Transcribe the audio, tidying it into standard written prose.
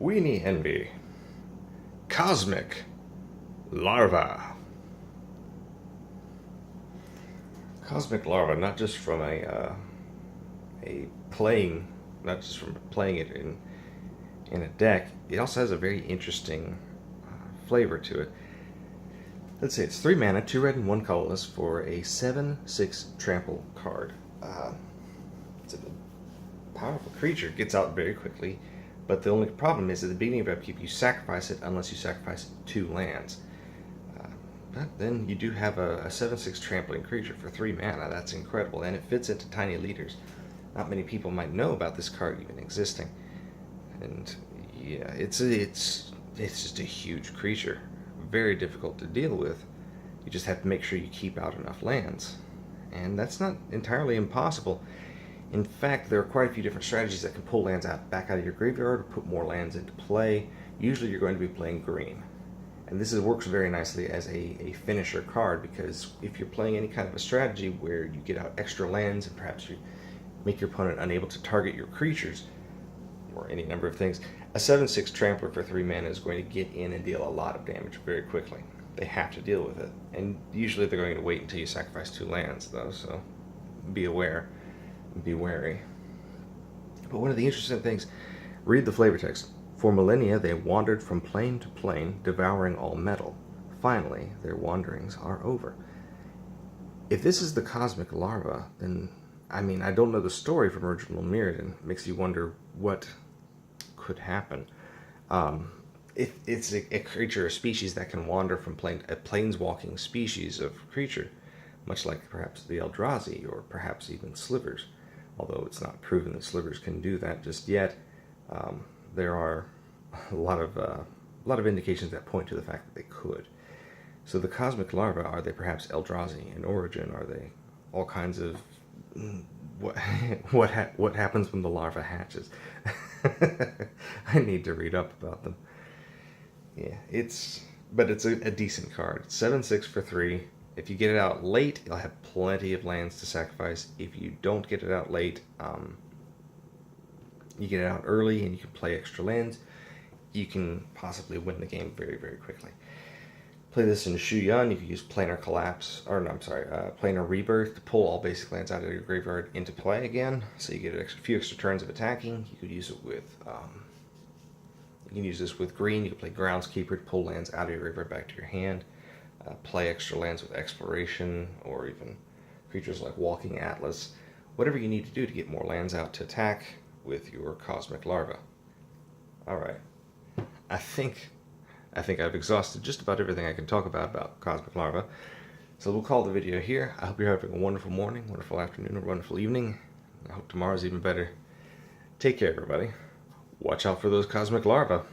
Weenie envy. Cosmic larva. Cosmic larva, not just from a playing, not just from playing it in a deck. It also has a very interesting flavor to it. Let's see, it's 3 mana, 2 red and 1 colorless for a 7/6 trample card. It's a powerful creature, gets out very quickly, but the only problem is at the beginning of upkeep you sacrifice it unless you sacrifice 2 lands. But then you do have a 7/6 trampling creature for 3 mana. That's incredible, and it fits into tiny leaders. Not many people might know about this card even existing. And yeah, it's just a huge creature. Very difficult to deal with. You just have to make sure you keep out enough lands. And that's not entirely impossible. In fact, there are quite a few different strategies that can pull lands back out of your graveyard or put more lands into play. Usually you're going to be playing green. And this works very nicely as a finisher card, because if you're playing any kind of a strategy where you get out extra lands and perhaps you make your opponent unable to target your creatures, or any number of things, a 7/6 trampler for 3 mana is going to get in and deal a lot of damage very quickly. They have to deal with it. And usually they're going to wait until you sacrifice 2 lands, though, so be aware. Be wary. But one of the interesting things, read the flavor text. For millennia they wandered from plane to plane, devouring all metal. Finally, their wanderings are over. If this is the cosmic larva, then, I mean, I don't know the story from original Mirrodin. It makes you wonder what could happen. It's a creature, a species that can wander from a planeswalking species of creature, much like perhaps the Eldrazi, or perhaps even slivers. Although it's not proven that slivers can do that just yet, there are a lot of indications that point to the fact that they could. So the cosmic larvae, are they perhaps Eldrazi in origin? Are they all kinds of what happens when the larva hatches? I need to read up about them. Yeah, it's a decent card. 7/6 for 3. If you get it out late, you'll have plenty of lands to sacrifice. If you don't get it out late, you get it out early and you can play extra lands, you can possibly win the game very, very quickly. Play this in Shu-Yun. You can use Planar Collapse, or no, I'm sorry, Planar Rebirth to pull all basic lands out of your graveyard into play again. So you get a few extra turns of attacking. You could use it with, you can use this with green. You can play Groundskeeper to pull lands out of your graveyard back to your hand. Play extra lands with Exploration, or even creatures like Walking Atlas. Whatever you need to do to get more lands out to attack with your Cosmic Larva. Alright. I think I've exhausted just about everything I can talk about Cosmic Larva. So we'll call the video here. I hope you're having a wonderful morning, wonderful afternoon, or wonderful evening. I hope tomorrow's even better. Take care, everybody. Watch out for those Cosmic Larva.